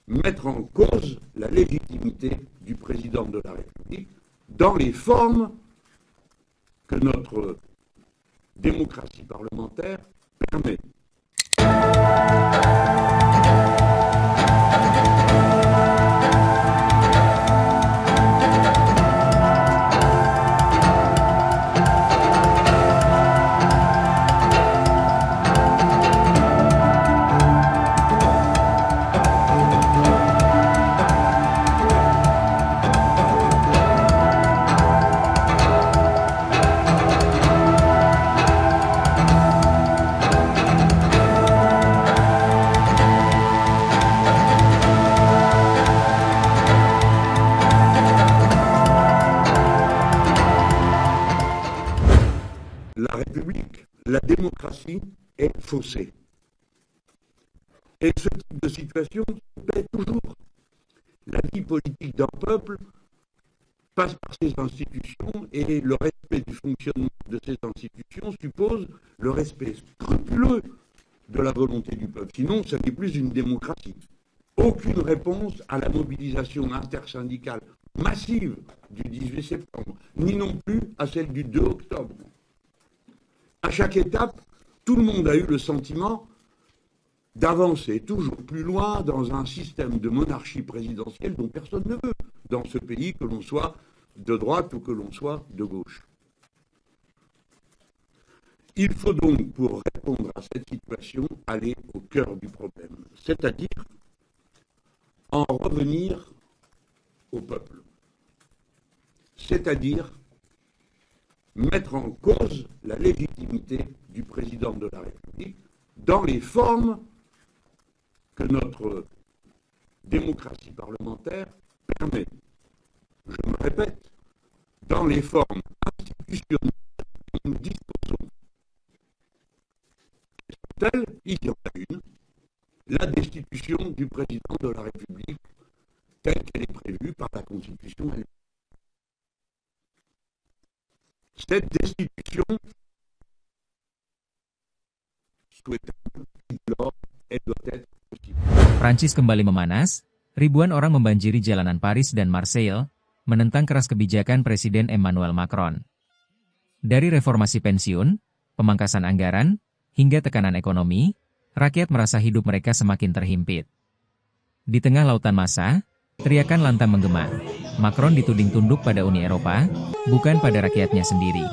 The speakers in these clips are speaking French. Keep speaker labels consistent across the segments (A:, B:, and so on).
A: mettre en cause la légitimité du président de la République dans les formes que notre démocratie parlementaire permet. La République, la démocratie est faussée. Et ce type de situation se paie toujours. La vie politique d'un peuple passe par ses institutions et le respect du fonctionnement de ces institutions suppose le respect scrupuleux de la volonté du peuple. Sinon, ce n'est plus une démocratie. Aucune réponse à la mobilisation intersyndicale massive du 18 septembre, ni non plus à celle du 2 octobre. À chaque étape, tout le monde a eu le sentiment d'avancer toujours plus loin dans un système de monarchie présidentielle dont personne ne veut dans ce pays, que l'on soit de droite ou que l'on soit de gauche. Il faut donc, pour répondre à cette situation, aller au cœur du problème, c'est-à-dire en revenir au peuple, c'est-à-dire mettre en cause la légitimité du président de la République dans les formes que notre démocratie parlementaire permet. Je me répète, dans les formes institutionnelles dont nous disposons. Il y en a une, la destitution du président de la République telle qu'elle est prévue par la Constitution elle-même. Cette destitution souhaitable, alors, elle doit être possible.
B: Prancis kembali memanas, ribuan orang membanjiri jalanan Paris dan Marseille, menentang keras kebijakan Presiden Emmanuel Macron. Dari reformasi pensiun, pemangkasan anggaran, hingga tekanan ekonomi, rakyat merasa hidup mereka semakin terhimpit. Di tengah lautan massa, teriakan lantang menggema. Macron dituding tunduk pada Uni Eropa, bukan pada rakyatnya sendiri.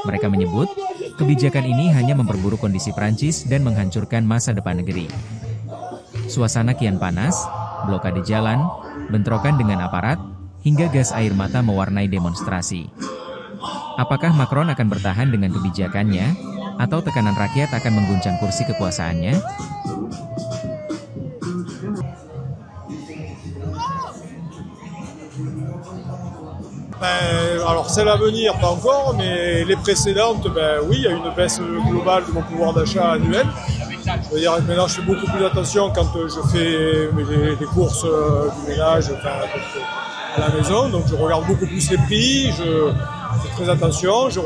B: Mereka menyebut, kebijakan ini hanya memperburuk kondisi Prancis dan menghancurkan masa depan negeri. Suasana kian panas, blokade jalan, bentrokan dengan aparat, hingga gas air mata mewarnai demonstrasi. Apakah Macron akan bertahan dengan kebijakannya, atau tekanan rakyat akan mengguncang kursi kekuasaannya?
C: Alors celle à venir, pas encore, mais les précédentes, oui, il y a une baisse globale de mon pouvoir d'achat annuel. Je veux dire, maintenant je fais beaucoup plus attention quand je fais les courses du ménage à la maison, donc je regarde beaucoup plus les prix, je fais très attention, je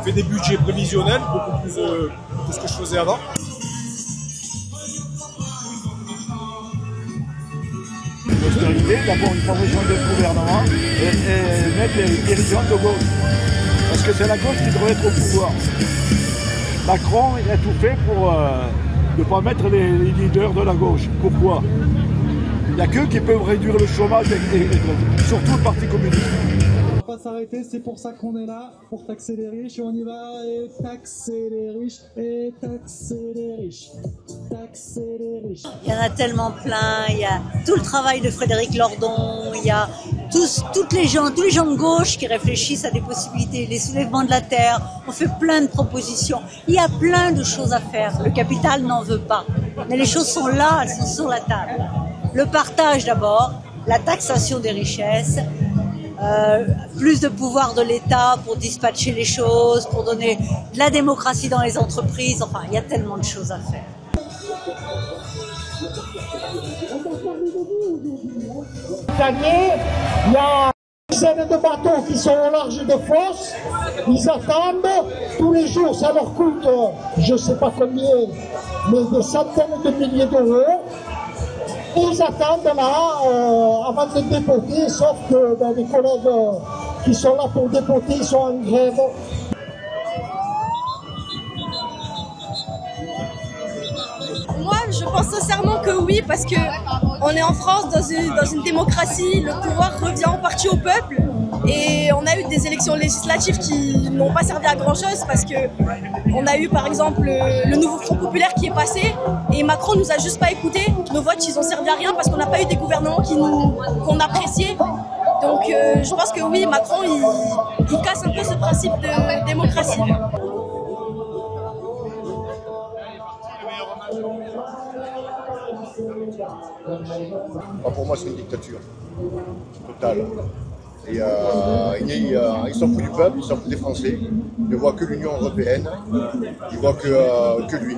C: fais des budgets prévisionnels, beaucoup plus de ce que je faisais avant.
D: D'abord, il faut rejoindre le gouvernement et mettre les dirigeants de gauche. Parce que c'est la gauche qui devrait être au pouvoir. Macron, il a tout fait pour ne pas mettre les leaders de la gauche. Pourquoi? Il n'y a qu'eux qui peuvent réduire le chômage, surtout le Parti communiste.
E: On va pas s'arrêter, c'est pour ça qu'on est là, pour taxer les riches, et on y va, et taxer les riches, et taxer les riches, taxer les riches.
F: Il y en a tellement plein, il y a tout le travail de Frédéric Lordon, il y a tous les gens de gauche qui réfléchissent à des possibilités, les soulèvements de la terre, on fait plein de propositions, il y a plein de choses à faire, le capital n'en veut pas, mais les choses sont là, elles sont sur la table. Le partage d'abord, la taxation des richesses, plus de pouvoir de l'État pour dispatcher les choses, pour donner de la démocratie dans les entreprises, enfin il y a tellement de choses à faire.
G: Cette année, il y a une dizaine de bateaux qui sont au large de Fos, ils attendent, tous les jours ça leur coûte, je ne sais pas combien, mais des centaines de milliers d'euros. ils attendent là avant de dépoter, sauf que les collègues qui sont là pour dépoter, ils sont en grève.
H: Moi, je pense sincèrement que oui, parce que on est en France dans une démocratie, le pouvoir revient en partie au peuple, et on a eu des élections législatives qui n'ont pas servi à grand chose parce que on a eu par exemple le nouveau Front populaire qui est passé et Macron nous a juste pas écoutés. Nos votes, ils ont servi à rien parce qu'on n'a pas eu des gouvernements qu'on appréciait. Donc je pense que oui, Macron, il casse un peu ce principe de démocratie.
I: Pour moi, c'est une dictature totale. Et ils s'en foutent du peuple, ils s'en foutent des Français. Ils ne voient que l'Union européenne, ils ne voient que lui.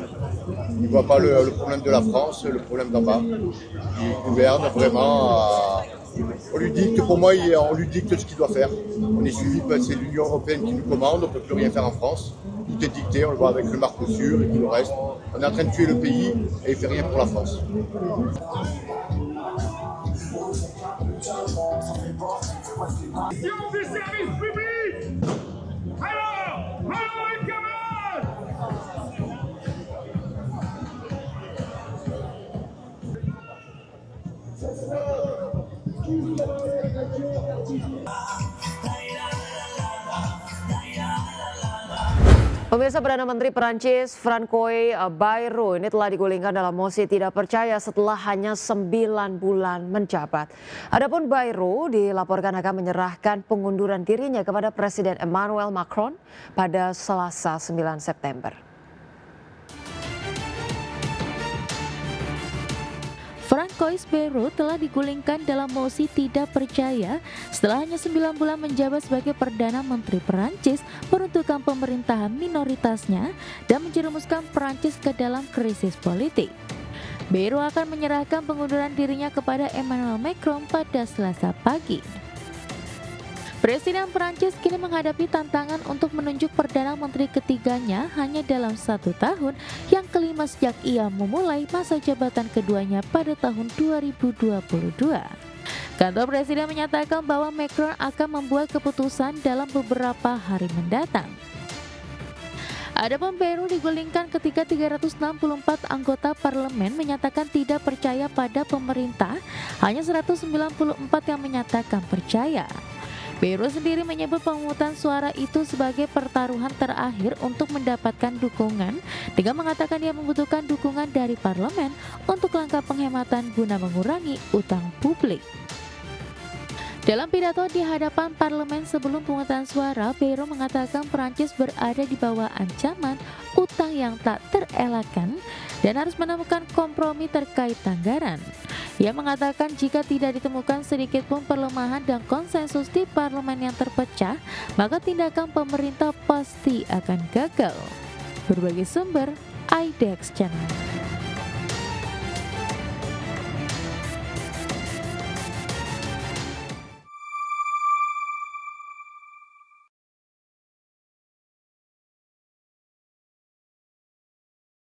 I: Ils ne voient pas le problème de la France, le problème d'en bas. Ils gouvernent vraiment. On lui dicte, pour moi, on lui dicte ce qu'il doit faire. On est suivi, c'est l'Union européenne qui nous commande, on ne peut plus rien faire en France. Tout est dicté, on le voit avec le Mercosur et tout le reste. On est en train de tuer le pays et il ne fait rien pour la France.
J: Si on fait service public, alors les camarades!
K: Pemirsa, Perdana Menteri Perancis Francois Bayrou ini telah digulingkan dalam mosi tidak percaya setelah hanya 9 bulan menjabat. Adapun Bayrou dilaporkan akan menyerahkan pengunduran dirinya kepada Presiden Emmanuel Macron pada Selasa 9 September.
L: Francois Bayrou telah digulingkan dalam mosi tidak percaya setelah hanya 9 bulan menjabat sebagai Perdana Menteri Perancis, meruntuhkan pemerintahan minoritasnya dan menjerumuskan Perancis ke dalam krisis politik. Bayrou akan menyerahkan pengunduran dirinya kepada Emmanuel Macron pada Selasa pagi. Presiden Perancis kini menghadapi tantangan untuk menunjuk Perdana Menteri ketiganya hanya dalam 1 tahun, yang kelima sejak ia memulai masa jabatan keduanya pada tahun 2022. Kantor Presiden menyatakan bahwa Macron akan membuat keputusan dalam beberapa hari mendatang. Adapun Bayrou digulingkan ketika 364 anggota parlemen menyatakan tidak percaya pada pemerintah, hanya 194 yang menyatakan percaya. Bayrou sendiri menyebut pemungutan suara itu sebagai pertaruhan terakhir untuk mendapatkan dukungan, dengan mengatakan dia membutuhkan dukungan dari parlemen untuk langkah penghematan guna mengurangi utang publik. Dalam pidato di hadapan parlemen sebelum pemungutan suara, Bayrou mengatakan Perancis berada di bawah ancaman utang yang tak terelakkan dan harus menemukan kompromi terkait anggaran. Ia mengatakan jika tidak ditemukan sedikit pun perlemahan dan konsensus di parlemen yang terpecah, maka tindakan pemerintah pasti akan gagal. Berbagai sumber, IDX Channel.